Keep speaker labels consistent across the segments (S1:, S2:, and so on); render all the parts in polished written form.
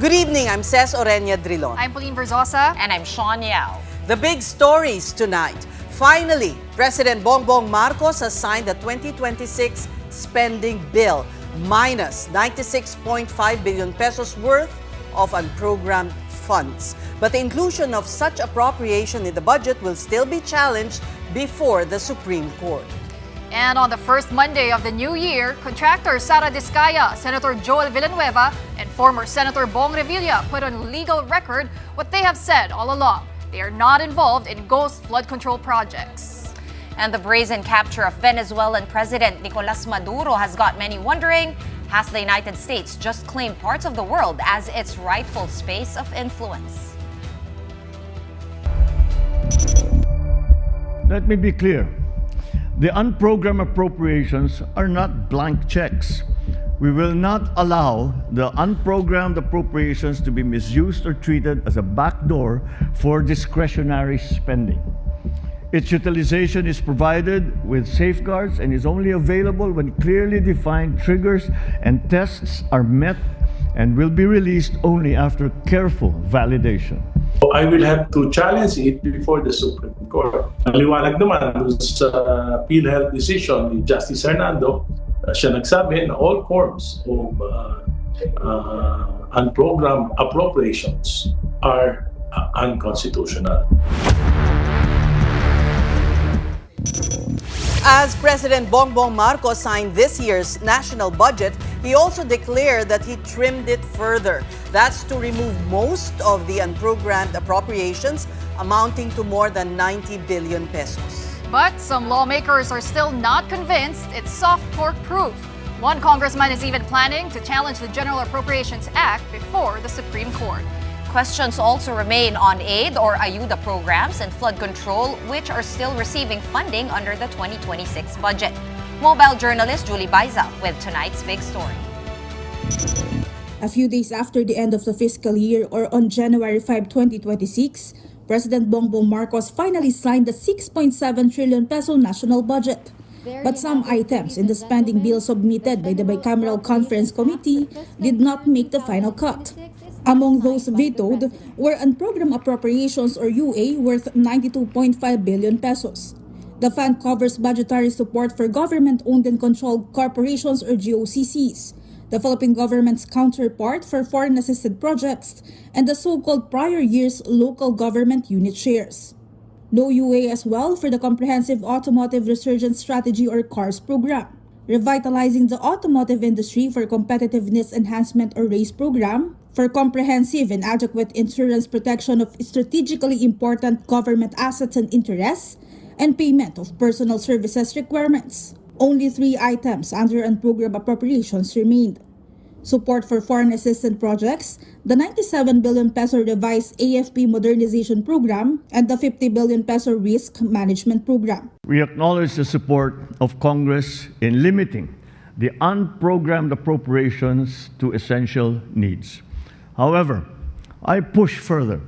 S1: Good evening, I'm Ces Oreña-Drilon.
S2: I'm Pauline Verzosa.
S3: And I'm Shawn Yao.
S1: The big stories tonight. Finally, President Bongbong Marcos has signed the 2026 spending bill, minus 96.5 billion pesos worth of unprogrammed funds. But the inclusion of such appropriation in the budget will still be challenged before the Supreme Court.
S2: And on the first Monday of the new year, contractor Sara Diskaya, Senator Joel Villanueva, and former Senator Bong Revilla put on legal record what they have said all along. They are not involved in ghost flood control projects.
S3: And the brazen capture of Venezuelan President Nicolas Maduro has got many wondering, has the United States just claimed parts of the world as its rightful space of influence?
S4: Let me be clear. The unprogrammed appropriations are not blank checks. We will not allow the unprogrammed appropriations to be misused or treated as a backdoor for discretionary spending. Its utilization is provided with safeguards and is only available when clearly defined triggers and tests are met, and will be released only after careful validation.
S5: I will have to challenge it before the Supreme Court. Maliwanag naman sa PhilHealth decision ni Justice Hernando, siya nagsabi na all forms of unprogrammed appropriations are unconstitutional.
S1: As President Bongbong Marcos signed this year's national budget, he also declared that he trimmed it further. That's to remove most of the unprogrammed appropriations amounting to more than 90 billion pesos.
S2: But some lawmakers are still not convinced it's soft pork proof. One congressman is even planning to challenge the General Appropriations Act before the Supreme Court.
S3: Questions also remain on aid or ayuda programs and flood control, which are still receiving funding under the 2026 budget. Mobile journalist Julie Baiza with tonight's big story.
S6: A few days after the end of the fiscal year, or on January 5, 2026, President Bongbong Marcos finally signed the 6.7 trillion peso national budget. But some items in the spending bill submitted by the Bicameral Conference Committee did not make the final cut. Among those vetoed were unprogrammed appropriations, or UA, worth 92.5 billion pesos. The fund covers budgetary support for government-owned and controlled corporations, or GOCCs, the Philippine government's counterpart for foreign-assisted projects, and the so-called prior year's local government unit shares. No UA as well for the Comprehensive Automotive Resurgence Strategy, or CARS program, revitalizing the automotive industry for competitiveness enhancement, or RACE program, for comprehensive and adequate insurance protection of strategically important government assets and interests, and payment of personal services requirements. Only 3 items under unprogrammed appropriations remained: support for foreign assistance projects, the 97 billion peso revised AFP modernization program, and the 50 billion peso risk management program.
S4: We acknowledge the support of Congress in limiting the unprogrammed appropriations to essential needs. However, I push further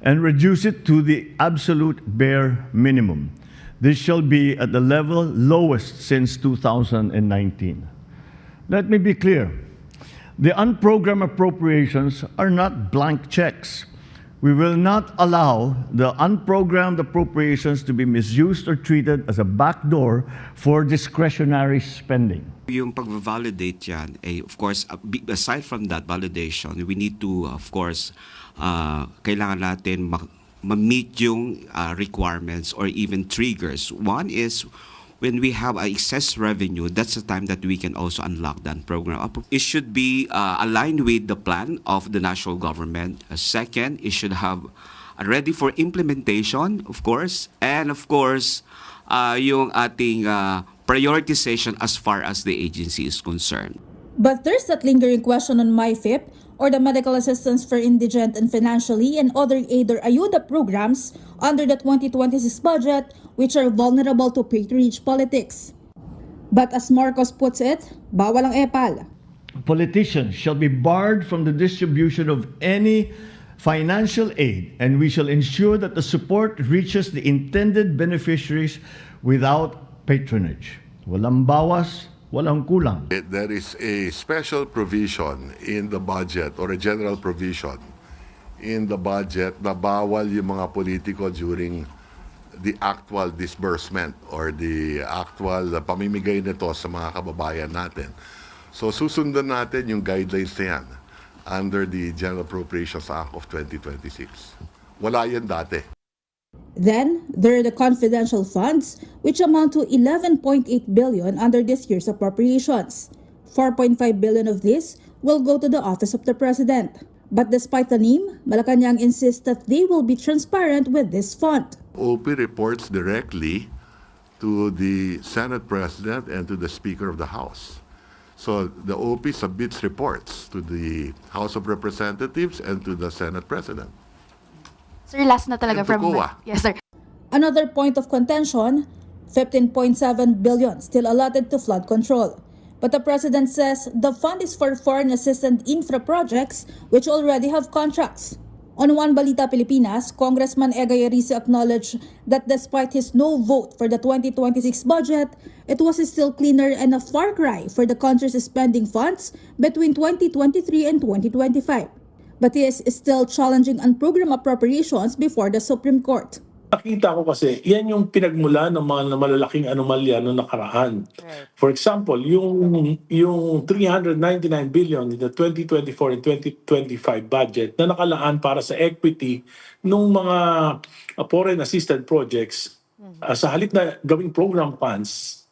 S4: and reduce it to the absolute bare minimum. This shall be at the level lowest since 2019. Let me be clear. The unprogrammed appropriations are not blank checks. We will not allow the unprogrammed appropriations to be misused or treated as a backdoor for discretionary spending.
S7: Yung pag-validate yan, of course, aside from that validation, we need to, of course, kailangan natin ma-meet yung requirements or even triggers. One is, when we have excess revenue, that's the time that we can also unlock that program. It should be aligned with the plan of the national government. Second, it should have ready for implementation, of course. And of course, yung ating prioritization as far as the agency is concerned.
S6: But there's that lingering question on MyFIP, or the medical assistance for indigent and financially and other aid or ayuda programs under the 2026 budget, which are vulnerable to patronage politics. But as Marcos puts it, bawal ang epal.
S4: Politicians shall be barred from the distribution of any financial aid, and we shall ensure that the support reaches the intended beneficiaries without patronage. Walang bawas, walang kulang.
S8: There is a special provision in the budget or a general provision in the budget na bawal yung mga politiko during the actual disbursement or the actual pamimigay nito sa mga kababayan natin. So susundan natin yung guidelines na yan under the General Appropriations Act of 2026. Wala yan dati.
S6: Then, there are the confidential funds, which amount to 11.8 billion under this year's appropriations. 4.5 billion of this will go to the Office of the President. But despite the name, Malacanang insists that they will be transparent with this fund.
S8: OP reports directly to the Senate President and to the Speaker of the House. So the OP submits reports to the House of Representatives and to the Senate President.
S9: Sir, last na talaga
S8: And to
S9: from...
S8: COA.
S9: Yes, sir.
S6: Another point of contention, 15.7 billion still allotted to flood control. But the President says the fund is for foreign assistant infra projects which already have contracts. On One Balita Pilipinas, Congressman Egay Erice acknowledged that despite his no vote for the 2026 budget, it was still cleaner and a far cry for the country's spending funds between 2023 and 2025. But he is still challenging unprogrammed appropriations before the Supreme Court.
S5: Nakita ko kasi, yan yung pinagmula ng mga malalaking anomalya noong nakaraan. For example, yung 399 billion in the 2024 and 2025 budget na nakalaan para sa equity ng mga foreign assisted projects, sa halip na gawing program funds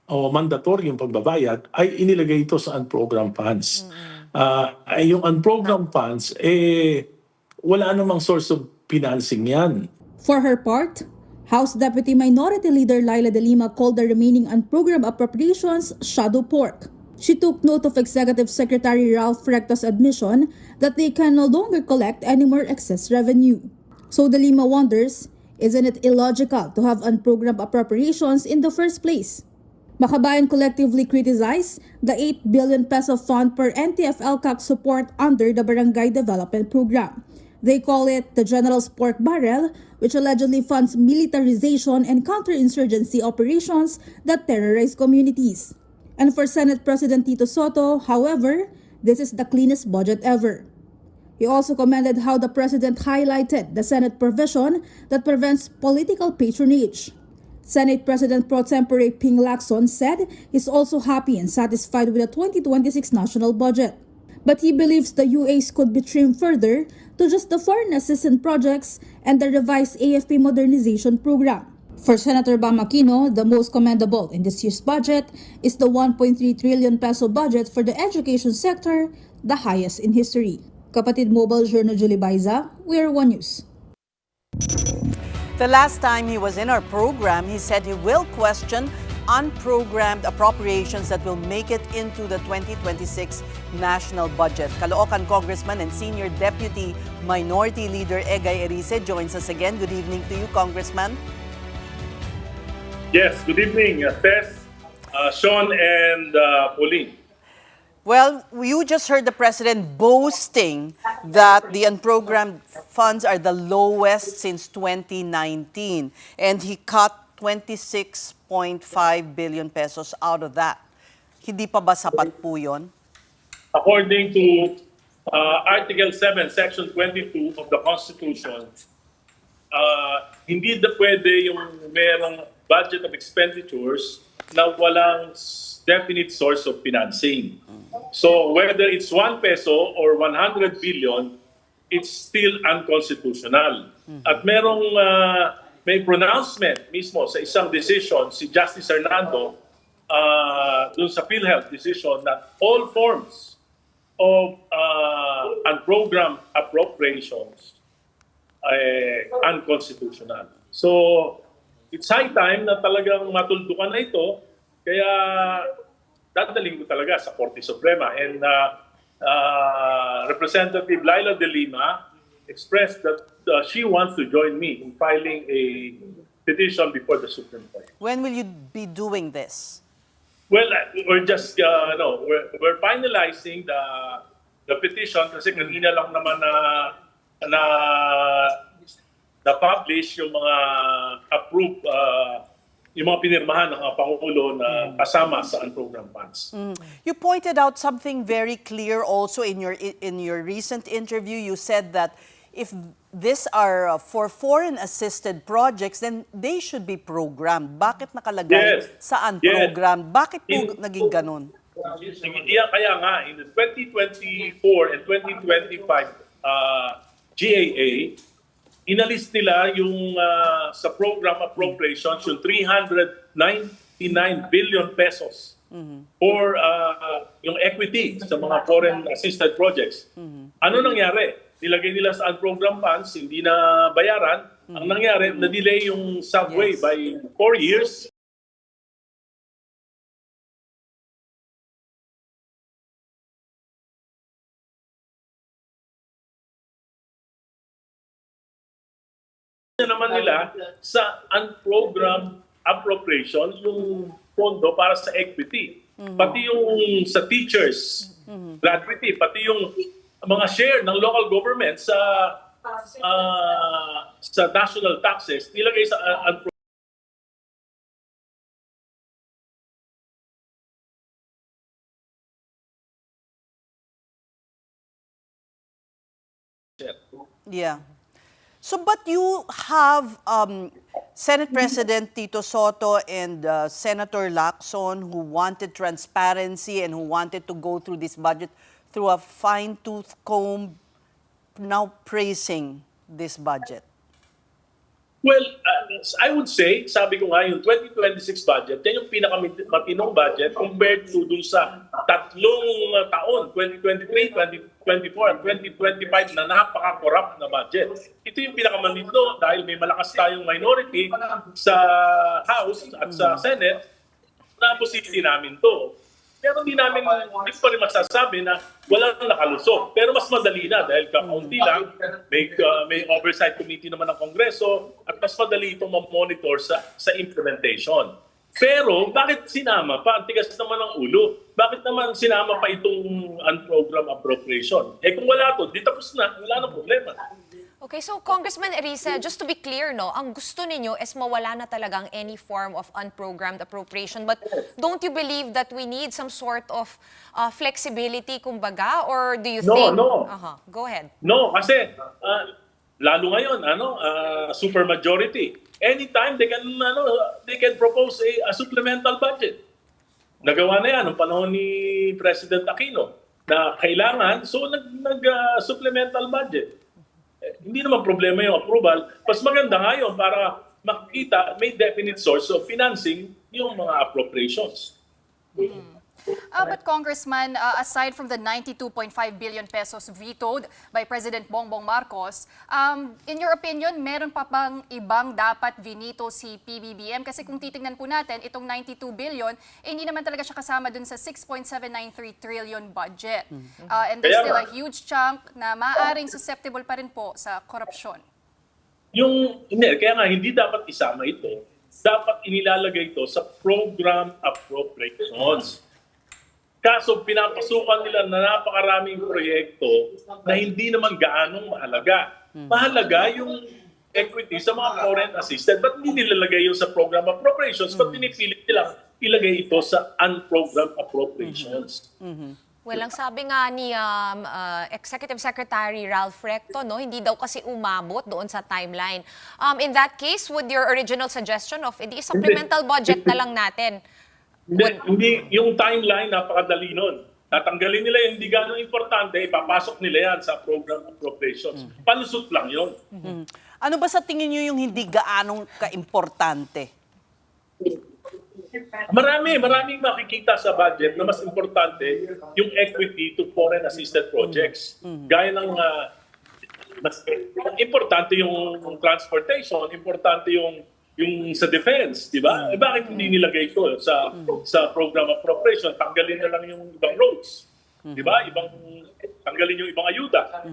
S5: o mandatory yung pagbabayad, ay inilagay ito sa unprogrammed funds. Yung unprogrammed funds, wala namang source of financing yan.
S6: For her part, House Deputy Minority Leader Laila De Lima called the remaining unprogrammed appropriations shadow pork. She took note of Executive Secretary Ralph Recto's admission that they can no longer collect any more excess revenue. So De Lima wonders, isn't it illogical to have unprogrammed appropriations in the first place? Makabayan collectively criticized the 8 billion peso fund per NTF-LCAC support under the Barangay Development Program. They call it the General's Pork Barrel, which allegedly funds militarization and counterinsurgency operations that terrorize communities. And for Senate President Tito Soto, however, this is the cleanest budget ever. He also commended how the President highlighted the Senate provision that prevents political patronage. Senate President Pro Tempore Ping Lacson said he's also happy and satisfied with the 2026 national budget. But he believes the UAs could be trimmed further to just the foreign assistance projects and the revised AFP modernization program. For Senator Bam Aquino, the most commendable in this year's budget is the 1.3 trillion peso budget for the education sector, the highest in history. Kapatid Mobile Journal Julie Baiza, we are One News.
S1: The last time he was in our program, he said he will question unprogrammed appropriations that will make it into the 2026 national budget. Caloocan Congressman and Senior Deputy Minority Leader Egay Erice joins us again. Good evening to you, Congressman.
S5: Yes, good evening, Tess, Shawn, and Pauline.
S1: Well, you just heard the President boasting that the unprogrammed funds are the lowest since 2019, and he cut 26.5 billion pesos out of that. Hindi pa ba sapat po yun?
S5: According to Article 7, Section 22 of the Constitution, hindi na pwede yung merong budget of expenditures na walang definite source of financing. So whether it's 1 peso or 100 billion, it's still unconstitutional. At may pronouncement mismo sa isang decision si Justice Hernando dun sa PhilHealth decision na all forms of unprogrammed appropriations ay unconstitutional. So it's high time na talagang matuldukan na ito, kaya dadaling ko talaga sa Korte Suprema. And Representative Laila De Lima expressed that she wants to join me in filing a petition before the Supreme Court.
S1: When will you be doing this?
S5: Well, we're just we're finalizing the petition kasi kanina lang naman na publish yung mga approved yung mga pinirmahan ng Pangulo na kasama sa unprogrammed funds.
S1: You pointed out something very clear also in your recent interview. You said that if these are for foreign assisted projects, then they should be programmed. Bakit nakalagay sa unprogrammed? Bakit po naging ganun?
S5: Kaya nga, in the 2024 and 2025 GAA, inalis nila yung sa program appropriations yung 399 billion pesos for yung equity sa mga foreign assisted projects. Ano nangyari? Nilagay nila sa unprogrammed funds, hindi na bayaran. Ang nangyari, na-delay yung subway by 4 years. Naman nila sa unprogrammed appropriation yung pondo para sa equity. Pati yung sa teachers, gratuity, pati yung mga share ng local government sa national taxes nilagay sa unprogrammed.
S1: Yeah. So, but you have Senate President Tito Soto and Senator Lacson who wanted transparency and who wanted to go through this budget through a fine-tooth comb, now praising this budget.
S5: Well, I would say, sabi ko nga, yung 2026 budget, yan yung pinakamatinong budget compared to dun sa tatlong taon, 2023, 2024, at 2025 na napaka-corrupt na budget. Ito yung pinakamatino dahil may malakas tayong minority sa House at sa Senate na posisyon namin to. Pero hindi pa rin masasabi na walang nakalusot. Pero mas madali na dahil kaunti lang, may oversight committee naman ng Kongreso at mas madali itong ma-monitor sa implementation. Pero bakit sinama pa? Ang tigas naman ng ulo. Bakit naman sinama pa itong unprogrammed appropriation? Kung wala to, di tapos na, wala na problema.
S3: Okay, so Congressman Erice, just to be clear, no, ang gusto ninyo is mawala na talagang any form of unprogrammed appropriation. But don't you believe that we need some sort of flexibility, kumbaga? Or do you think...
S5: No.
S3: Go ahead.
S5: No, kasi lalo ngayon, super majority. Anytime they can propose a supplemental budget. Nagawa na yan ng panahon ni President Aquino na kailangan, so nag-supplemental budget. Hindi naman problema yung approval. Mas maganda nga yun para makikita may definite source of financing yung mga appropriations.
S2: But Congressman, aside from the 92.5 billion pesos vetoed by President Bongbong Marcos, in your opinion, meron pa bang ibang dapat vinito si PBBM? Kasi kung titingnan po natin, itong 92 billion, hindi naman talaga siya kasama dun sa 6.793 trillion budget. And there's still a huge chunk na maaaring susceptible pa rin po sa korupsyon.
S5: Kaya nga, hindi dapat isama ito. Dapat inilalagay ito sa program appropriations. Kaso pinapasukan nila na napakaraming proyekto na hindi naman gaanong mahalaga. Mahalaga yung equity sa mga foreign assisted. Ba't hindi nilalagay yun sa program appropriations? Ba't pinipilit nilang ilagay ito sa unprogrammed appropriations?
S3: Well, ang sabi nga ni Executive Secretary Ralph Recto, no, hindi daw kasi umabot doon sa timeline. In that case, would your original suggestion of hindi supplemental budget na lang natin?
S5: Hindi, yung timeline, napakadali nun. Tatanggalin nila yung hindi gano'ng importante, ipapasok nila yan sa program appropriations. Palusot lang yun.
S1: Ano ba sa tingin nyo yung hindi gaanong ka-importante?
S5: Maraming makikita sa budget na mas importante yung equity to foreign assisted projects. Gaya ng mas importante yung transportation, importante yung sa defense, di ba? Bakit hindi nilagay ito sa program appropriation? Tanggalin na lang yung ibang roads. Di ba? Tanggalin yung ibang ayuda.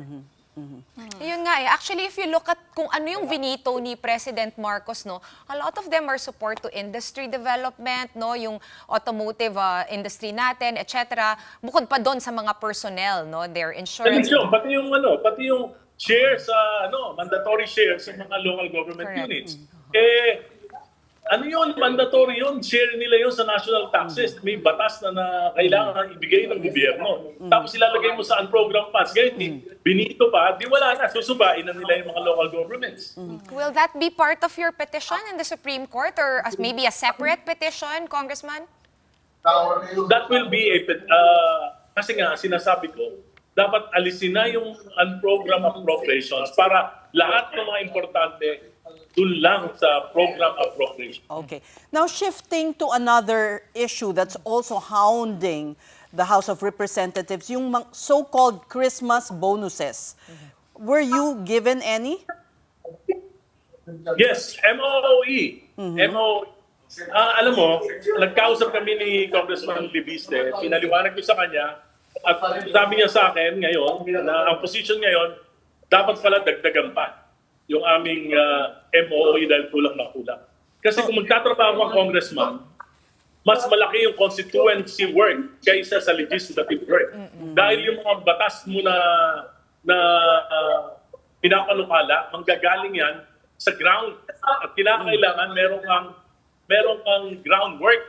S3: Yun nga eh. Actually, if you look at kung ano yung vinito ni President Marcos, no, a lot of them are support to industry development, no, yung automotive industry natin, etc. Bukod pa doon sa mga personnel, no, their insurance.
S5: Pati yung shares, mandatory shares sa mga local government units. ano yun, mandatory yun, share nila yun sa national taxes. May batas na kailangan ibigay ng gobyerno. Tapos ilalagay mo sa unprogrammed funds. Ngayon, binito pa, di wala na, susubain na nila yung mga local governments.
S3: Will that be part of your petition in the Supreme Court or as maybe a separate petition, Congressman?
S5: That will be kasi nga, sinasabi ko, dapat alisin na yung unprogrammed appropriations para lahat ng mga importante dun lang sa program appropriation.
S1: Okay. Now, shifting to another issue that's also hounding the House of Representatives, yung so-called Christmas bonuses. Were you given any?
S5: Yes, MOE. MOE. Alam mo, nagkausap kami ni Congressman Libiste, pinaliwanag ko sa kanya, at sabi niya sa akin ngayon, na ang position ngayon, dapat pala dagdagan pa yung aming MOE dahil kulang na kulang. Kasi kung magtatrabaho ang congressman, mas malaki yung constituency work kaysa sa legislative work. Dahil yung mga batas mo na pinapalukala, manggagaling yan sa ground. At kinakailangan meron kang groundwork.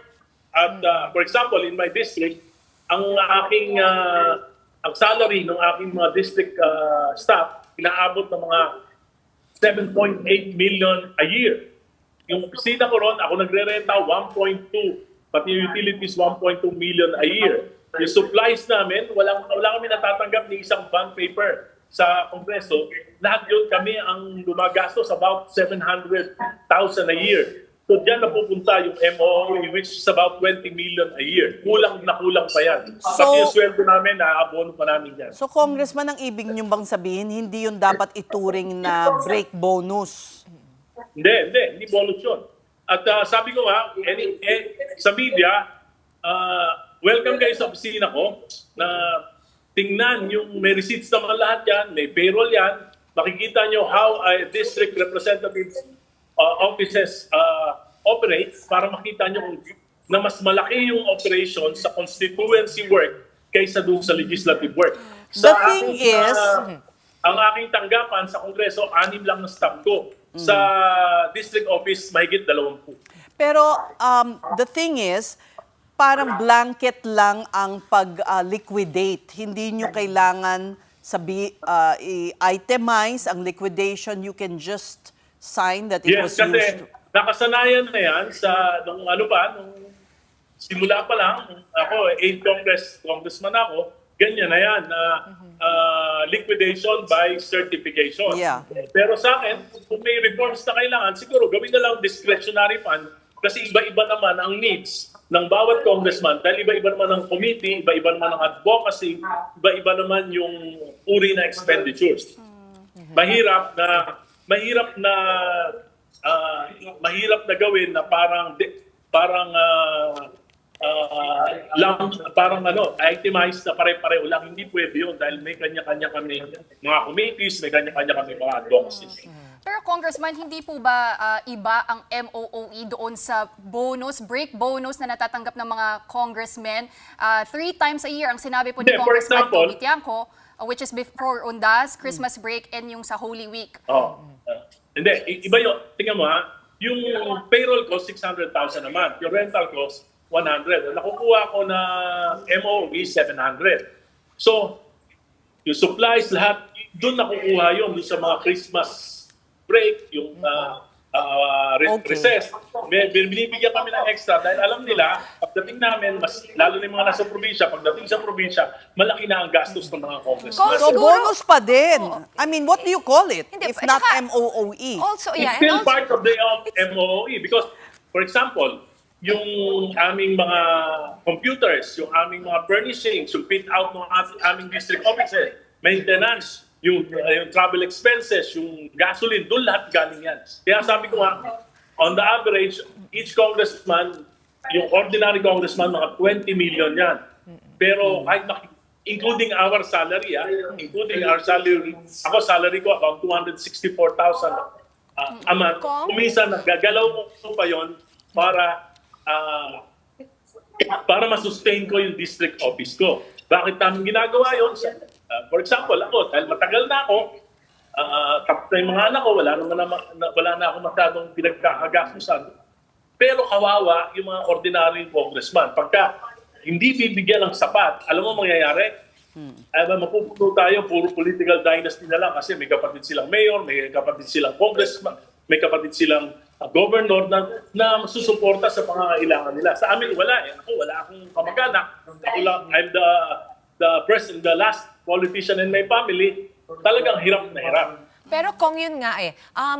S5: At for example, in my district, ang aking ang salary ng aking mga district staff, inaabot ng mga 7.8 million a year. Yung opisina ko ron, ako nagre-renta 1.2, pati yung utilities 1.2 million a year. Yung supplies namin, wala kami natatanggap ni isang bond paper sa Kongreso. Lahat yun kami ang lumagastos about 700,000 a year. So dyan napupunta yung MOE, which is about 20 million a year. Kulang pa yan. Pati yung sweldo namin, naabono pa namin yan.
S1: So, Congressman, ang ibig niyong bang sabihin, hindi yun dapat ituring na break bonus?
S5: Hindi bonus yun. At sabi ko nga, sa media, welcome kayo sa opisina ko na tingnan yung may receipts naman lahat yan, may payroll yan, makikita nyo how district representatives offices operate para makita nyo na mas malaki yung operation sa constituency work kaysa doon sa legislative work.
S1: The thing is,
S5: ang aking tanggapan sa Kongreso, 6 lang na staff ko. Sa district office, mahigit 20.
S1: pero the thing is, parang blanket lang ang pag-liquidate. Hindi nyo kailangan i-itemize ang liquidation. You can just sign that it was
S5: kasi
S1: used.
S5: nakasanayan na yan nung simula pa lang, ako, 8 congressman ako, ganyan na yan, liquidation by certification.
S1: Yeah.
S5: Pero sa akin, kung may reforms na kailangan, siguro gawin na lang discretionary fund kasi iba-iba naman ang needs ng bawat congressman dahil iba-iba naman ang committee, iba-iba naman ang advocacy, iba-iba naman yung uri na expenditures. Mahirap na gawin na parang itemized na pare-pareho lang. Hindi pwede yun dahil may kanya-kanya kami mga committees, may kanya-kanya kami mga advocacies.
S2: Pero Congressman, hindi po ba iba ang MOOE doon sa break bonus na natatanggap ng mga congressmen? 3 times a year ang sinabi po ni Congressman Tobitianco, which is before Undas, Christmas break, and yung sa Holy Week.
S5: Hindi, iba yun. Tingnan mo yung payroll cost 600,000 a month, yung rental cost 100. Nakukuha ko na MOE 700. So, yung supplies, lahat, doon nakukuha yun, doon sa mga Christmas break, yung recess. Binibigyan kami ng extra dahil alam nila, pagdating namin, lalo na yung mga nasa probinsya, pagdating sa probinsya, malaki na ang gastos ng mga congressmen.
S1: So, bonus pa din. I mean, what do you call it
S3: Hindi,
S1: if not
S3: saka,
S1: MOOE?
S3: Also,
S5: It's still part of the MOE because, for example, yung aming mga computers, yung aming mga furnishings, yung fit out ng aming district offices, maintenance, yung travel expenses, yung gasoline, doon lahat galing yan. Kaya sabi ko on the average, each congressman, yung ordinary congressman, mga 20 million yan. Pero kahit including our salary, ako salary ko about 264,000 a month. Kuminsan, nagagalaw ko pa yon para masustain ko yung district office ko. Bakit namin ginagawa yun? For example, ako, dahil matagal na ako, tapos na yung mga anak ko, wala na ako masyadong pinagkakagastusan. Pero kawawa yung mga ordinary congressman. Pagka hindi bibigyan ng sapat, alam mo mangyayari? Mapupuno tayo, puro political dynasty na lang kasi may kapatid silang mayor, may kapatid silang congressman, may kapatid silang governor na susuporta sa pangangailangan nila. Sa amin, wala eh. Ako, wala akong kamag-anak. Ako lang, I'm the last politician in my family. Talagang hirap na hirap.
S3: Pero kung yun nga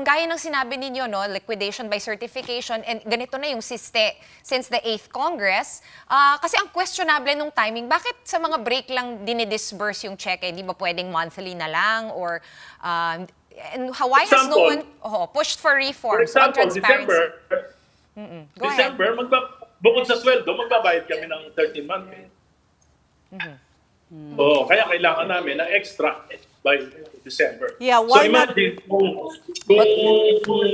S3: gaya ng sinabi ninyo, no, liquidation by certification, and ganito na yung siste since the 8th Congress, kasi ang questionable nung timing, bakit sa mga break lang dinidisburse yung check? Di ba pwedeng monthly na lang? Or, and why has no one pushed for reforms on transparency?
S5: December, bukod sa sweldo, magbabayad kami ng 13-month pay. Kaya kailangan namin ng extra by December.
S1: Yeah,
S5: so imagine kung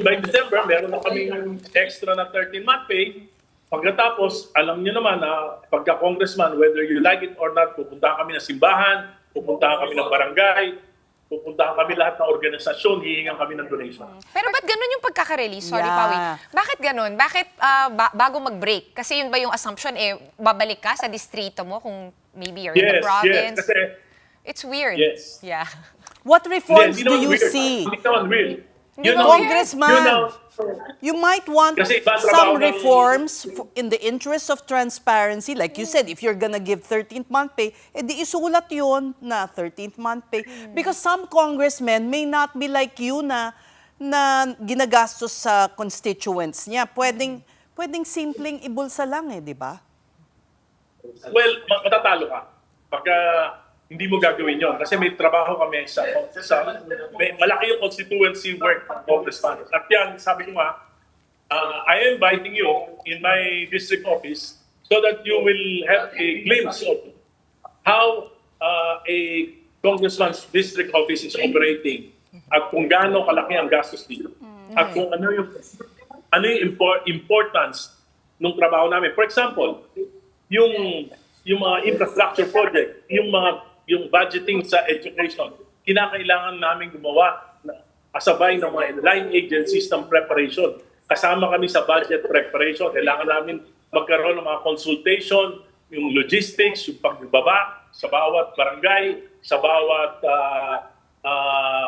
S5: by December, meron na kaming extra na 13-month pay. Pagkatapos, alam niyo naman na pagka-congressman, whether you like it or not, pupunta kami ng simbahan, pupunta kami ng barangay, pupunta kami lahat ng organisasyon, hihingan kami ng donation.
S3: Pero ba't ganun yung pagkaka-release? Sorry,
S1: Yeah.
S3: Pawi. Bakit ganun? Bakit bago mag-break? Kasi yun ba yung assumption, babalik ka sa distrito mo kung maybe you're in the province?
S5: Yes, kasi
S3: it's weird.
S5: Yes.
S3: Yeah.
S1: What reforms
S5: Hindi
S1: do
S5: naman
S1: you
S5: weird.
S1: see?
S5: Hindi naman weird.
S1: Congressman, you might want
S5: Kasi iba
S1: some
S5: trabaho ng-
S1: reforms in the interest of transparency. Like you said, if you're gonna give 13th month pay, edi isulat yun na 13th month pay. Because some congressmen may not be like you na ginagastos sa constituents niya. Pwedeng simpleng ibulsa lang di ba?
S5: Well, matatalo ka. Pagka hindi mo gagawin yon kasi may trabaho kami sa malaki yung constituency work ng congressman. At yan, sabi ko nga, I am inviting you in my district office so that you will have a glimpse of how a congressman's district office is operating at kung gaano kalaki ang gastos dito. At kung ano yung importance ng trabaho namin. For example, yung mga infrastructure project, yung budgeting sa education, kinakailangan namin gumawa kasabay ng mga line agencies ng preparation. Kasama kami sa budget preparation. Kailangan namin magkaroon ng mga consultation, yung logistics, yung pagbaba sa bawat barangay, sa bawat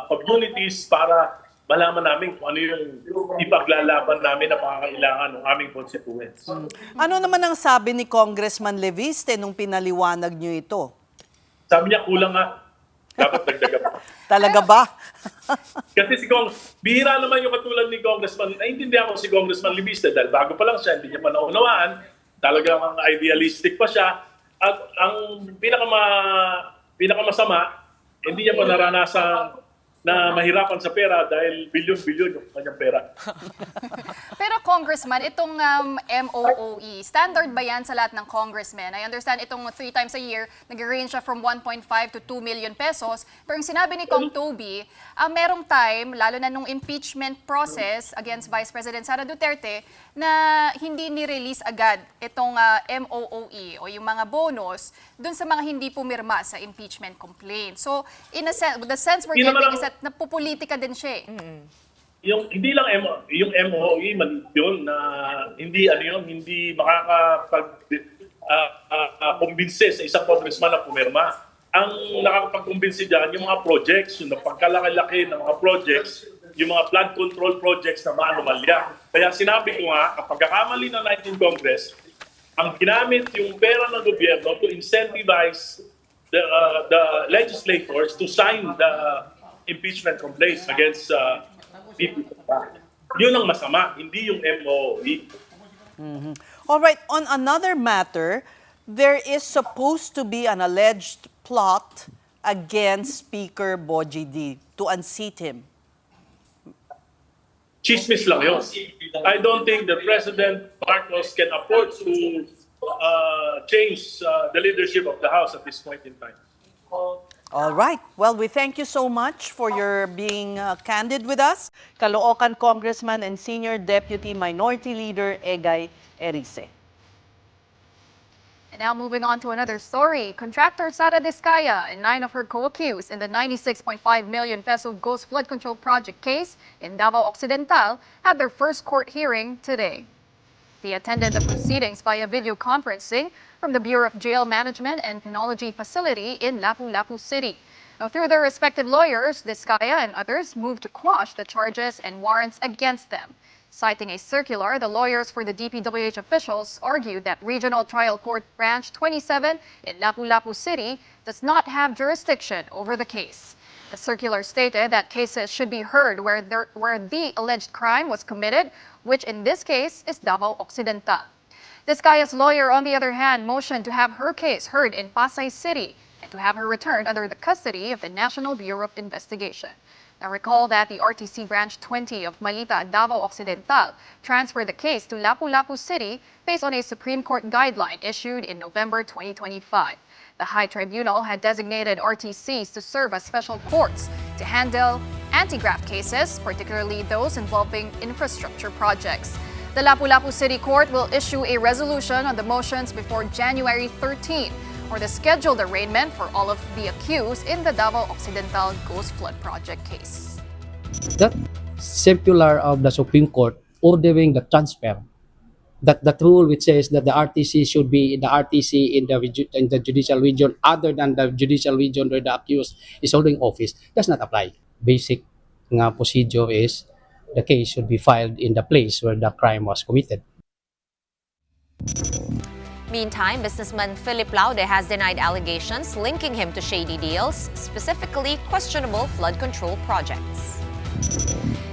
S5: communities para malaman namin kung ano yung ipaglalaban namin na pangangailangan ng aming constituents.
S1: Ano naman ang sabi ni Congressman Leviste nung pinaliwanag niyo ito?
S5: Sabi niya, kulang nga. Dapat dagdagan pa.
S1: Talaga ba?
S5: Kasi bihira naman yung katulad ni Congressman, naiintindihan ko si Congressman Leviste dahil bago pa lang siya, hindi niya pa naunawaan, talagang idealistic pa siya. At ang pinakamasama, hindi niya pa naranasan na mahirapan sa pera dahil bilyon-bilyon yung kanyang pera.
S2: Pero Congressman, itong MOOE, standard ba yan sa lahat ng congressmen? I understand itong 3 times a year, nag-range siya from 1.5 to 2 million pesos. Pero yung sinabi ni Kong Toby, merong time, lalo na nung impeachment process against Vice President Sara Duterte, na hindi ni-release agad itong MOOE o yung mga bonus dun sa mga hindi pumirma sa impeachment complaint. So, in a sense, the sense we're getting is that napupolitika din siya
S5: Yung hindi lang yung MOE man yun na hindi hindi makakapag-kumbinse sa isang congressman na pumirma. Ang nakakapag-kumbinse diyan yung mga projects, yung pagkalaki-laki ng mga projects, yung mga flood control projects na maanomalya. Kaya sinabi ko nga, kapag kakamali ng 19th Congress, ang ginamit yung pera ng gobyerno to incentivize the legislators to sign the impeachment complaints against people. Yun ang masama, hindi yung MOE.
S1: All right, on another matter, there is supposed to be an alleged plot against Speaker Bogie D to unseat him.
S5: Chismis lang yun. I don't think that President Marcos can afford to change the leadership of the House at this point in time.
S1: All right. Well, we thank you so much for your being candid with us. Caloocan Congressman and Senior Deputy Minority Leader Egay Erice.
S2: And now moving on to another story. Contractor Sara Diskaya and 9 of her co-accused in the 96.5 million peso ghost flood control project case in Davao Occidental had their first court hearing today. He attended the proceedings via video conferencing from the Bureau of Jail Management and Penology Facility in Lapu-Lapu City. Now, through their respective lawyers, Vizcaya and others moved to quash the charges and warrants against them. Citing a circular, the lawyers for the DPWH officials argued that Regional Trial Court Branch 27 in Lapu-Lapu City does not have jurisdiction over the case. The circular stated that cases should be heard where the alleged crime was committed, which in this case is Davao Occidental. Vizcaya's lawyer, on the other hand, motioned to have her case heard in Pasay City and to have her returned under the custody of the National Bureau of Investigation. Now recall that the RTC Branch 20 of Balita, Davao Occidental transferred the case to Lapu-Lapu City based on a Supreme Court guideline issued in November 2025. The High Tribunal had designated RTCs to serve as special courts to handle anti-graft cases, particularly those involving infrastructure projects. The Lapu-Lapu City Court will issue a resolution on the motions before January 13, or the scheduled arraignment for all of the accused in the Davao Occidental Ghost Flood Project case.
S10: That circular of the Supreme Court ordering the transfer, that rule which says that the RTC should be the RTC in the judicial region other than the judicial region where the accused is holding office, does not apply. Basic procedure is the case should be filed in the place where the crime was committed.
S3: Meantime, businessman Philip Laude has denied allegations linking him to shady deals, specifically questionable flood control projects.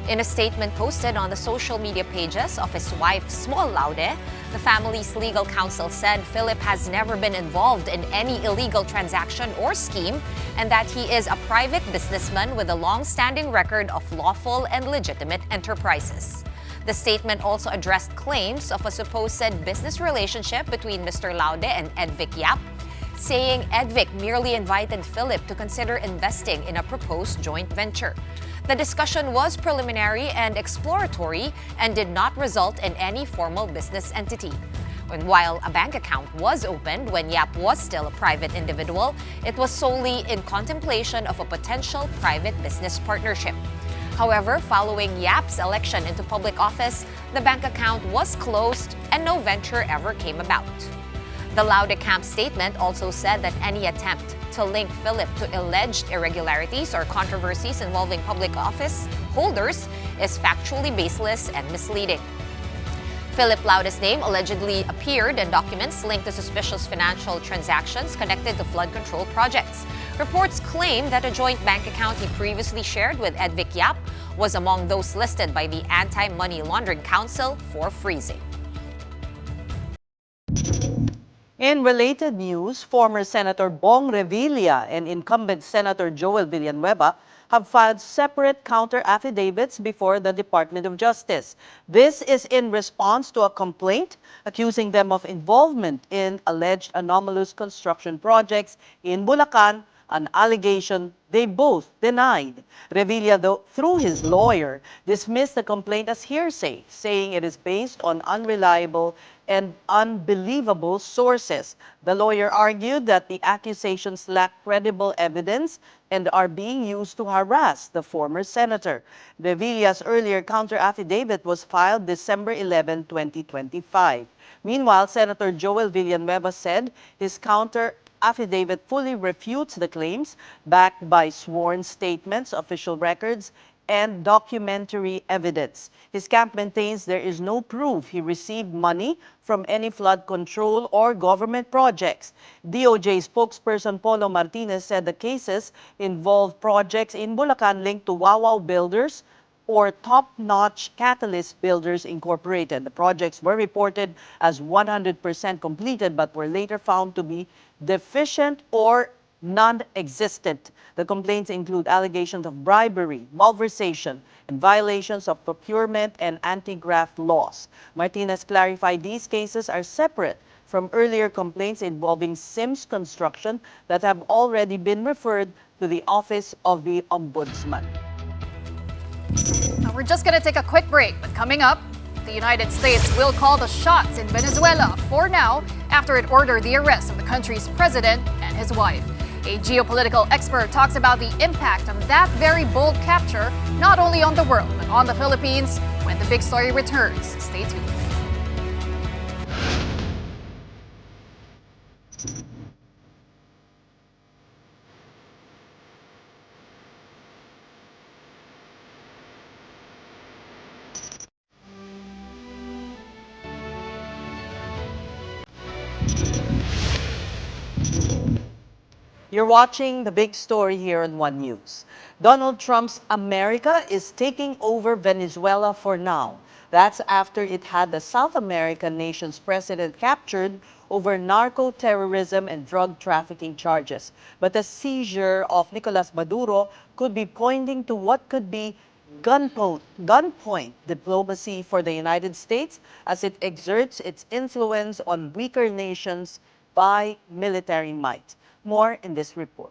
S3: In a statement posted on the social media pages of his wife, Small Laude, the family's legal counsel said Philip has never been involved in any illegal transaction or scheme and that he is a private businessman with a long-standing record of lawful and legitimate enterprises. The statement also addressed claims of a supposed business relationship between Mr. Laude and Edvic Yap, saying Edvic merely invited Philip to consider investing in a proposed joint venture. The discussion was preliminary and exploratory and did not result in any formal business entity. And while a bank account was opened when Yap was still a private individual, it was solely in contemplation of a potential private business partnership. However, following Yap's election into public office, the bank account was closed and no venture ever came about. The Laude camp statement also said that any attempt to link Philip to alleged irregularities or controversies involving public office holders is factually baseless and misleading. Philip Laude's name allegedly appeared in documents linked to suspicious financial transactions connected to flood control projects. Reports claim that a joint bank account he previously shared with Edvic Yap was among those listed by the Anti-Money Laundering Council for freezing.
S1: In related news, former Senator Bong Revilla and incumbent Senator Joel Villanueva have filed separate counter-affidavits before the Department of Justice. This is in response to a complaint accusing them of involvement in alleged anomalous construction projects in Bulacan, an allegation they both denied. Revilla, though, through his lawyer, dismissed the complaint as hearsay, saying it is based on unreliable and unbelievable sources. The lawyer argued that the accusations lack credible evidence and are being used to harass the former senator. Revilla's earlier counter-affidavit was filed December 11, 2025. Meanwhile, Senator Joel Villanueva said his counter-affidavit fully refutes the claims, backed by sworn statements, official records, and documentary evidence. His camp maintains there is no proof he received money from any flood control or government projects. DOJ spokesperson Polo Martinez said the cases involve projects in Bulacan linked to Wow Builders or Top Notch Catalyst Builders Incorporated. The projects were reported as 100% completed but were later found to be deficient or non-existent. The complaints include allegations of bribery, malversation, and violations of procurement and anti-graft laws. Martinez clarified these cases are separate from earlier complaints involving Sims Construction that have already been referred to the Office of the Ombudsman.
S2: Now we're just going to take a quick break, but coming up, the United States will call the shots in Venezuela for now after it ordered the arrest of the country's president and his wife. A geopolitical expert talks about the impact of that very bold capture, not only on the world, but on the Philippines when the big story returns. Stay tuned.
S1: You're watching the big story here on One News. Donald Trump's America is taking over Venezuela for now. That's after it had the South American nation's president captured over narco-terrorism and drug trafficking charges. But the seizure of Nicolas Maduro could be pointing to what could be gunpoint diplomacy for the United States as it exerts its influence on weaker nations by military might. More in this report.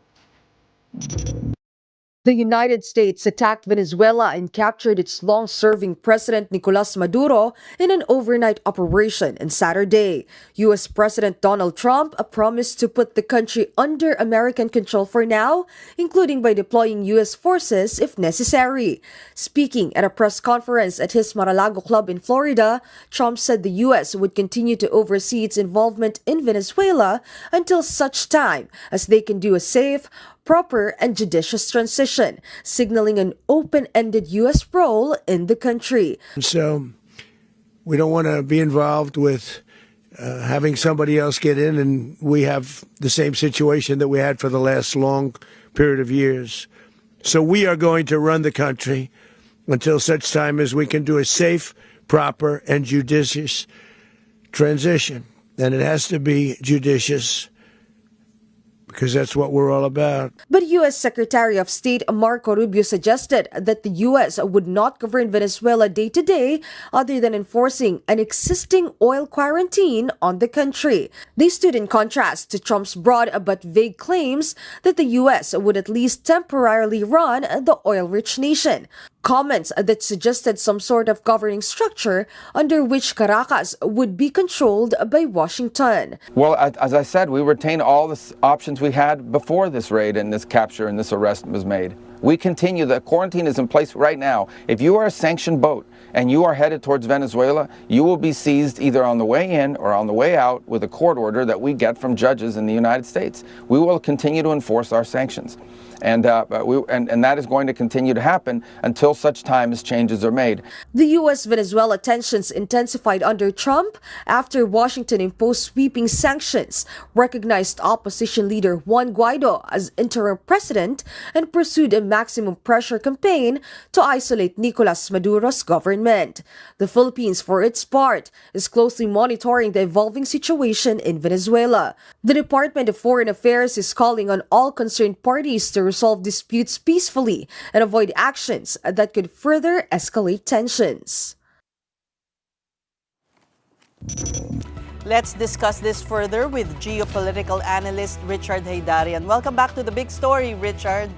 S1: The United States attacked Venezuela and captured its long-serving president Nicolas Maduro in an overnight operation on Saturday. U.S. President Donald Trump promised to put the country under American control for now, including by deploying U.S. forces if necessary. Speaking at a press conference at his Mar-a-Lago club in Florida, Trump said the U.S. would continue to oversee its involvement in Venezuela until such time as they can do a safe, proper, and judicious transition, signaling an open-ended U.S. role in the country.
S11: So we don't want to be involved with having somebody else get in, and we have the same situation that we had for the last long period of years. So we are going to run the country until such time as we can do a safe, proper, and judicious transition. And it has to be judicious, because that's what we're all about.
S1: But U.S. Secretary of State Marco Rubio suggested that the U.S. would not govern Venezuela day to day other than enforcing an existing oil quarantine on the country. They stood in contrast to Trump's broad but vague claims that the U.S. would at least temporarily run the oil-rich nation. Comments that suggested some sort of governing structure under which Caracas would be controlled by Washington.
S12: Well, as I said, we retain all the options we had before this raid and this capture and this arrest was made. We continue. The quarantine is in place right now. If you are a sanctioned boat and you are headed towards Venezuela, you will be seized either on the way in or on the way out with a court order that we get from judges in the United States. We will continue to enforce our sanctions. And that is going to continue to happen until such time as changes are made.
S1: The U.S.-Venezuela tensions intensified under Trump after Washington imposed sweeping sanctions, recognized opposition leader Juan Guaido as interim president, and pursued a maximum pressure campaign to isolate Nicolas Maduro's government. The Philippines, for its part, is closely monitoring the evolving situation in Venezuela. The Department of Foreign Affairs is calling on all concerned parties to resolve disputes peacefully and avoid actions that could further escalate tensions. Let's discuss this further with geopolitical analyst Richard Haydarian. Welcome back to the big story, Richard.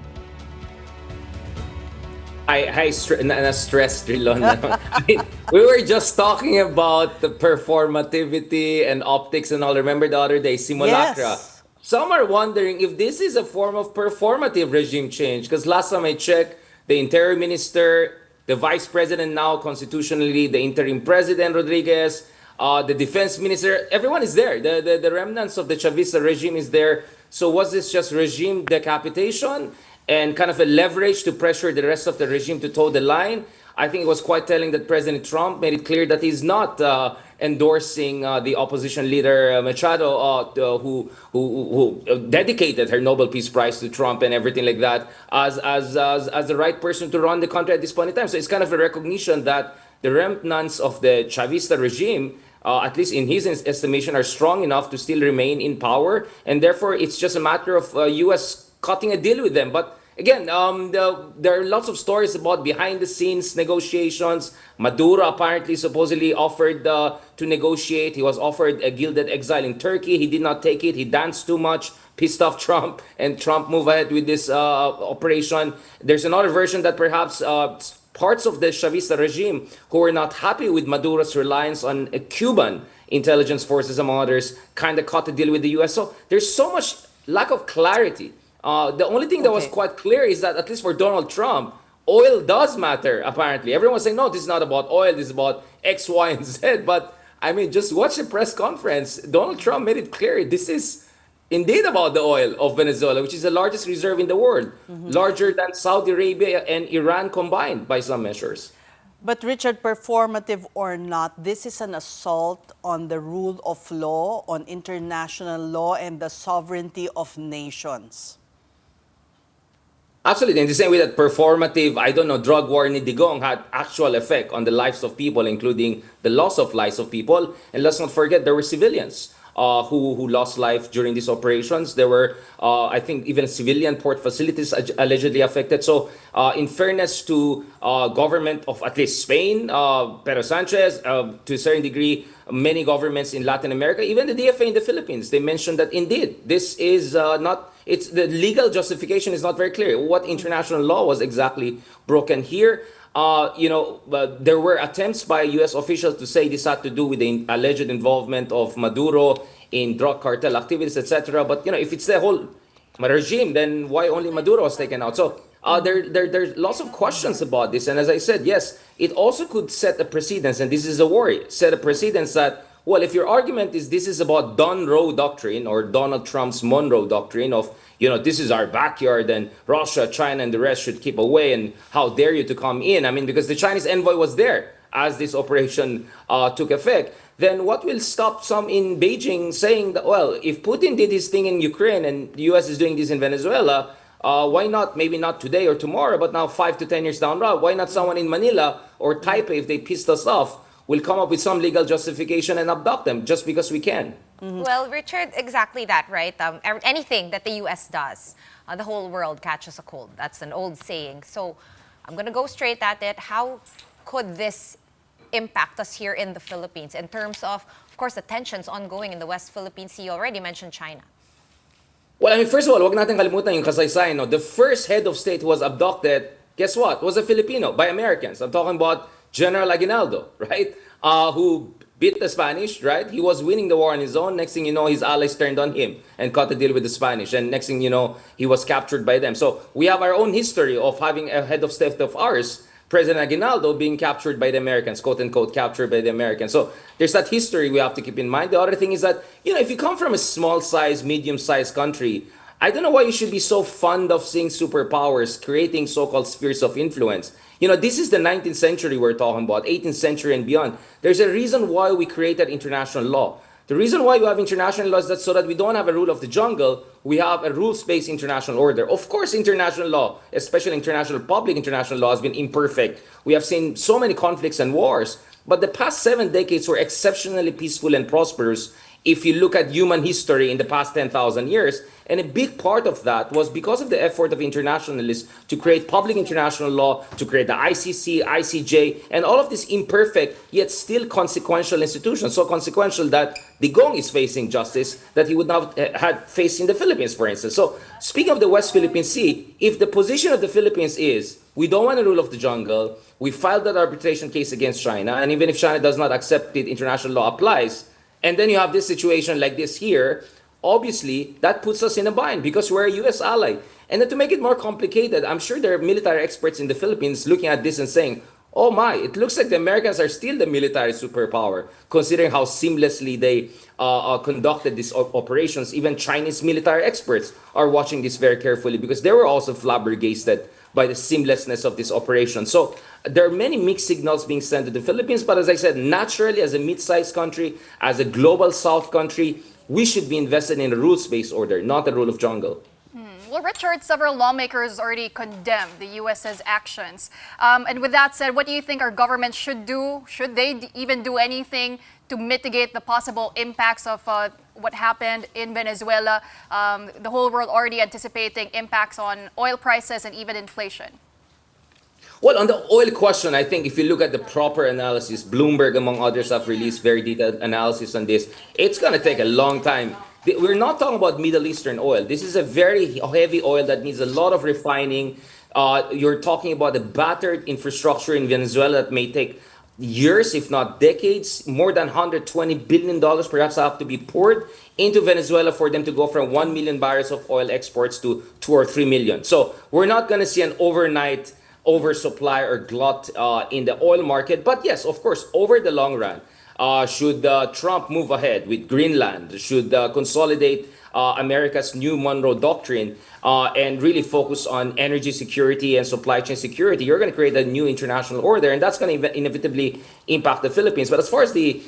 S13: Stress Drilon. I mean, we were just talking about the performativity and optics and all. Remember the other day, simulacra.
S1: Yes.
S13: Some are wondering if this is a form of performative regime change, because last time I checked, the interior minister, the vice president now constitutionally, the interim president Rodriguez, the defense minister, everyone is there. The remnants of the Chavista regime is there. So was this just regime decapitation and kind of a leverage to pressure the rest of the regime to toe the line? I think it was quite telling that President Trump made it clear that he's not endorsing the opposition leader Machado, who dedicated her Nobel Peace Prize to Trump and everything like that, as the right person to run the country at this point in time. So it's kind of a recognition that the remnants of the Chavista regime, at least in his estimation, are strong enough to still remain in power, and therefore it's just a matter of U.S. cutting a deal with them. But again, there are lots of stories about behind-the-scenes negotiations. Maduro apparently, supposedly offered to negotiate. He was offered a gilded exile in Turkey. He did not take it. He danced too much, pissed off Trump, and Trump moved ahead with this operation. There's another version that perhaps parts of the Chavista regime who were not happy with Maduro's reliance on Cuban intelligence forces, among others, kind of cut a deal with the U.S. So there's so much lack of clarity. The only thing that was quite clear is that, at least for Donald Trump, oil does matter, apparently. Everyone's saying, no, this is not about oil, this is about X, Y, and Z. But, I mean, just watch the press conference. Donald Trump made it clear this is indeed about the oil of Venezuela, which is the largest reserve in the world, larger than Saudi Arabia and Iran combined by some measures.
S1: But Richard, performative or not, this is an assault on the rule of law, on international law, and the sovereignty of nations.
S13: Absolutely. In the same way that performative, I don't know, drug war in Digong had actual effect on the lives of people, including the loss of lives of people. And let's not forget, there were civilians who lost life during these operations. There were, I think, even civilian port facilities allegedly affected. So in fairness to government of at least Spain, Pedro Sanchez, to a certain degree, many governments in Latin America, even the DFA in the Philippines, they mentioned that indeed, this is not, it's the legal justification is not very clear. What international law was exactly broken here? There were attempts by U.S. officials to say this had to do with the alleged involvement of Maduro in drug cartel activities, etc. But if it's the whole regime, then why only Maduro was taken out? So there's lots of questions about this. And as I said, yes, it also could set a precedence, and this is a worry, set a precedence that, well, if your argument is this is about Don Roe doctrine or Donald Trump's Monroe doctrine of, this is our backyard and Russia, China, and the rest should keep away and how dare you to come in? I mean, because the Chinese envoy was there as this operation took effect, then what will stop some in Beijing saying that, well, if Putin did his thing in Ukraine and the US is doing this in Venezuela, why not, maybe not today or tomorrow, but now 5 to 10 years down the road, why not someone in Manila or Taipei, if they pissed us off, will come up with some legal justification and abduct them just because we can?
S3: Well, Richard, exactly that, right? Anything that the U.S. does, the whole world catches a cold. That's an old saying. So I'm going to go straight at it. How could this impact us here in the Philippines in terms of course, the tensions ongoing in the West Philippine Sea? You already mentioned China.
S13: Well, I mean, first of all, wag natin kalimutan yung kasaysayan. No? The first head of state who was abducted, guess what? Was a Filipino by Americans. I'm talking about General Aguinaldo, right? Who beat the Spanish, right? He was winning the war on his own. Next thing you know, his allies turned on him and cut the deal with the Spanish. And next thing you know, he was captured by them. So we have our own history of having a head of state of ours, President Aguinaldo, being captured by the Americans, quote unquote, captured by the Americans. So there's that history we have to keep in mind. The other thing is that, if you come from a small size, medium sized country, I don't know why you should be so fond of seeing superpowers creating so-called spheres of influence. This is the 19th century we're talking about, 18th century and beyond. There's a reason why we created international law. The reason why you have international law is that so that we don't have a rule of the jungle, we have a rules-based international order. Of course, international law, especially public international law, has been imperfect. We have seen so many conflicts and wars, but the past 7 decades were exceptionally peaceful and prosperous if you look at human history in the past 10,000 years. And a big part of that was because of the effort of internationalists to create public international law, to create the ICC, ICJ, and all of these imperfect yet still consequential institutions. So consequential that Digong is facing justice that he would not have had faced in the Philippines, for instance. So speaking of the West Philippine Sea, if the position of the Philippines is, we don't want a rule of the jungle, we filed that arbitration case against China, and even if China does not accept it, international law applies, and then you have this situation like this here, obviously, that puts us in a bind because we're a U.S. ally. And then to make it more complicated, I'm sure there are military experts in the Philippines looking at this and saying, oh my, it looks like the Americans are still the military superpower, considering how seamlessly they conducted these operations. Even Chinese military experts are watching this very carefully because they were also flabbergasted by the seamlessness of this operation. So there are many mixed signals being sent to the Philippines, but as I said, naturally, as a mid-sized country, as a global South country, we should be invested in a rules-based order, not a rule of jungle.
S2: Well, Richard, several lawmakers already condemned the U.S.'s actions. And with that said, what do you think our government should do? Should they even do anything to mitigate the possible impacts of what happened in Venezuela? The whole world already anticipating impacts on oil prices and even inflation.
S13: Well, on the oil question, I think if you look at the proper analysis, Bloomberg, among others, have released very detailed analysis on this. It's going to take a long time. We're not talking about Middle Eastern oil. This is a very heavy oil that needs a lot of refining. You're talking about a battered infrastructure in Venezuela that may take years, if not decades. More than $120 billion perhaps have to be poured into Venezuela for them to go from 1 million barrels of oil exports to 2 or 3 million. So we're not going to see an overnight oversupply or glut in the oil market. But yes, of course, over the long run, Should Trump move ahead with Greenland? Should consolidate America's new Monroe Doctrine and really focus on energy security and supply chain security? You're going to create a new international order, and that's going to inevitably impact the Philippines. But as far as the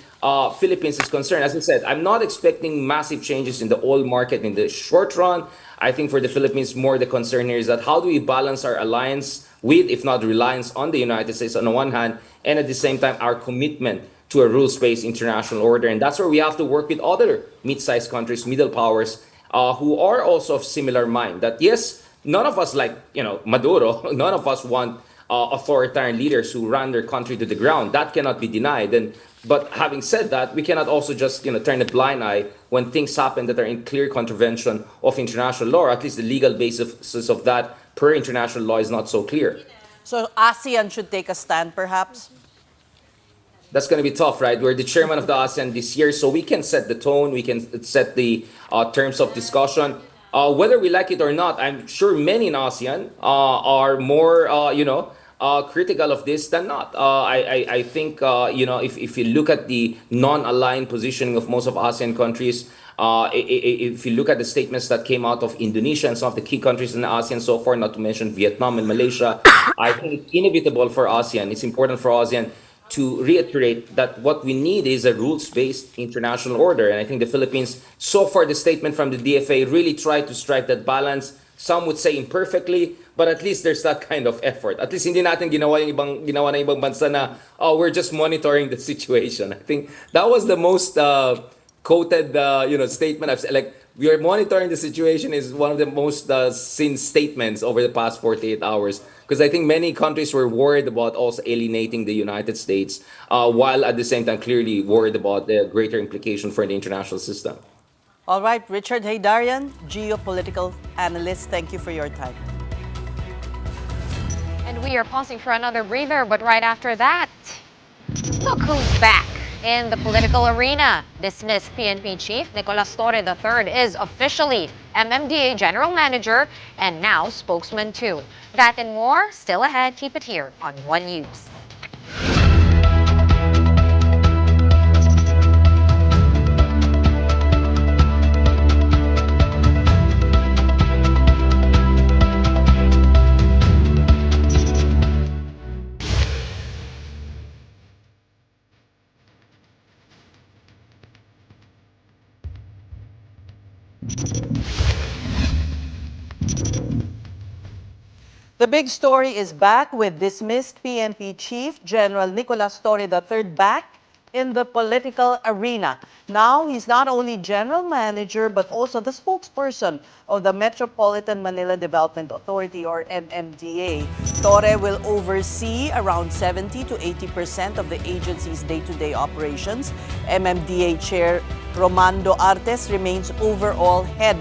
S13: Philippines is concerned, as I said, I'm not expecting massive changes in the oil market in the short run. I think for the Philippines, more the concern here is that how do we balance our alliance with, if not reliance on the United States on the one hand, and at the same time, our commitment to a rules-based international order. And that's where we have to work with other mid-sized countries, middle powers, who are also of similar mind. That yes, none of us like, Maduro, none of us want authoritarian leaders who run their country to the ground. That cannot be denied. But having said that, we cannot also just turn a blind eye when things happen that are in clear contravention of international law, or at least the legal basis of that per international law is not so clear.
S1: So ASEAN should take a stand, perhaps?
S13: That's going to be tough, right? We're the chairman of the ASEAN this year, so we can set the tone, we can set the terms of discussion. Whether we like it or not, I'm sure many in ASEAN are more, critical of this than not. I think, if you look at the non-aligned positioning of most of ASEAN countries, if you look at the statements that came out of Indonesia and some of the key countries in ASEAN so far, not to mention Vietnam and Malaysia, I think it's inevitable for ASEAN. It's important for ASEAN to reiterate that what we need is a rules-based international order. And I think the Philippines, so far the statement from the DFA really tried to strike that balance. Some would say imperfectly, but at least there's that kind of effort. At least hindi natin ginawa ng ibang bansa na, we're just monitoring the situation. I think that was the most quoted statement I've said. Like, we are monitoring the situation is one of the most seen statements over the past 48 hours. Because I think many countries were worried about also alienating the United States, while at the same time clearly worried about the greater implication for the international system.
S1: All right, Richard Haydarian, geopolitical analyst, thank you for your time.
S3: And we are pausing for another breather, but right after that, look who's back in the political arena. Dismissed PNP Chief Nicolas Torre III is officially MMDA General Manager and now spokesman too. That and more still ahead. Keep it here on One News.
S1: The big story is back with dismissed PNP Chief General Nicolas Torre III back in the political arena. Now, he's not only General Manager, but also the spokesperson of the Metropolitan Manila Development Authority, or MMDA. Torre will oversee around 70 to 80% of the agency's day-to-day operations. MMDA Chair Romando Artes remains overall head.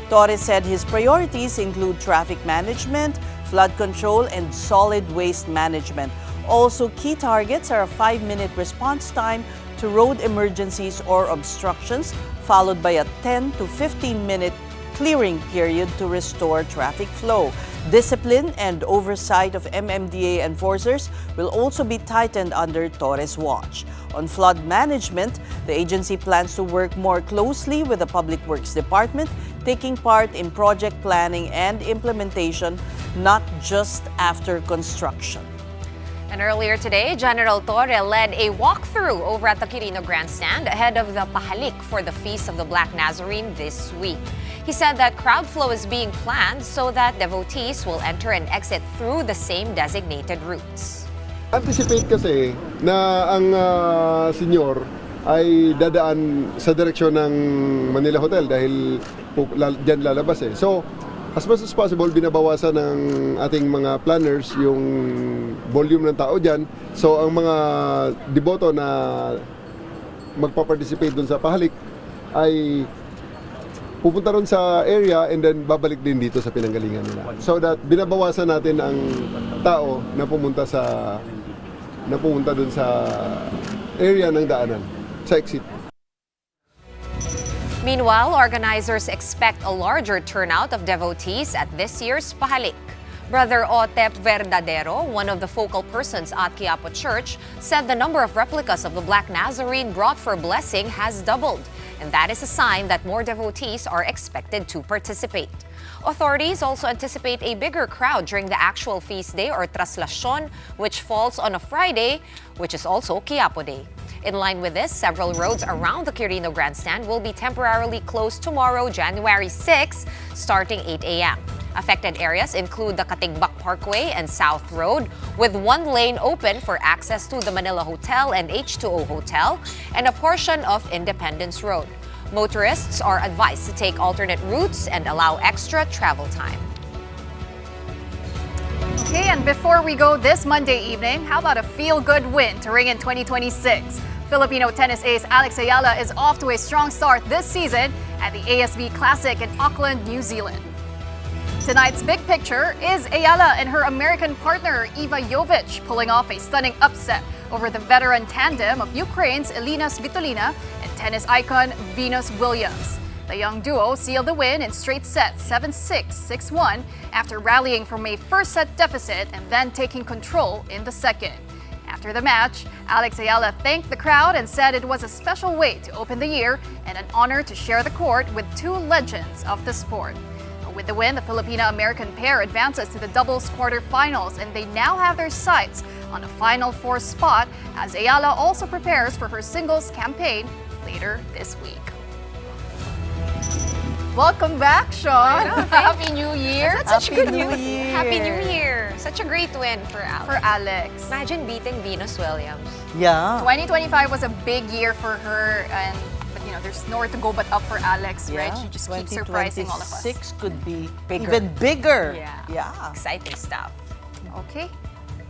S1: Torre said his priorities include traffic management, flood control, and solid waste management. Also, key targets are a 5-minute response time to road emergencies or obstructions, followed by a 10 to 15-minute clearing period to restore traffic flow. Discipline and oversight of MMDA enforcers will also be tightened under Torres' watch. On flood management, the agency plans to work more closely with the Public Works Department, taking part in project planning and implementation, not just after construction.
S3: And earlier today, General Torre led a walkthrough over at the Quirino Grandstand ahead of the Pahalik for the Feast of the Black Nazarene this week. He said that crowd flow is being planned so that devotees will enter and exit through the same designated routes.
S14: Anticipate kasi na ang senyor ay dadaan sa direksyon ng Manila Hotel dahil diyan lalabas eh. So, as much as possible, binabawasan ng ating mga planners yung volume ng tao dyan. So, ang mga deboto na magpa-participate dun sa Pahalik ay pupunta ron sa area and then babalik din dito sa pinanggalingan nila. So that binabawasan natin ang tao na pumunta dun sa area ng daanan, sa exit.
S3: Meanwhile, organizers expect a larger turnout of devotees at this year's Pahalik. Brother Otep Verdadero, one of the focal persons at Quiapo Church, said the number of replicas of the Black Nazarene brought for blessing has doubled, and that is a sign that more devotees are expected to participate. Authorities also anticipate a bigger crowd during the actual feast day or Traslacion, which falls on a Friday, which is also Quiapo Day. In line with this, several roads around the Quirino Grandstand will be temporarily closed tomorrow, January 6, starting 8 a.m. Affected areas include the Katigbak Parkway and South Road, with one lane open for access to the Manila Hotel and H2O Hotel, and a portion of Independence Road. Motorists are advised to take alternate routes and allow extra travel time.
S2: Okay, and before we go this Monday evening, how about a feel-good win to ring in 2026? Filipino tennis ace Alex Ayala is off to a strong start this season at the ASB Classic in Auckland, New Zealand. Tonight's big picture is Ayala and her American partner Iva Jovic pulling off a stunning upset over the veteran tandem of Ukraine's Elina Svitolina and tennis icon Venus Williams. The young duo sealed the win in straight sets 7-6, 6-1 after rallying from a first-set deficit and then taking control in the second. After the match, Alex Ayala thanked the crowd and said it was a special way to open the year and an honor to share the court with two legends of the sport. With the win, the Filipino-American pair advances to the doubles quarterfinals, and they now have their sights on a Final Four spot as Ayala also prepares for her singles campaign later this week. Welcome back, Shawn. Happy New Year.
S3: That's such
S1: Happy
S3: good
S1: New
S3: news.
S1: Year.
S3: Happy New Year. Such a great win for Alex.
S2: For Alex.
S3: Imagine beating Venus Williams.
S1: Yeah.
S2: 2025 was a big year for her, but there's nowhere to go but up for Alex, right? She just keeps surprising all of us.
S1: 2026 could be
S3: Bigger.
S1: even bigger.
S3: Yeah. Exciting stuff.
S2: Okay.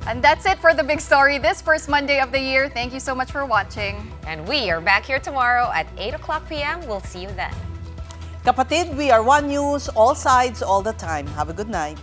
S2: And that's it for the big story this first Monday of the year. Thank you so much for watching.
S3: And we are back here tomorrow at 8 o'clock p.m. We'll see you then.
S1: Kapatid, we are One News, all sides, all the time. Have a good night.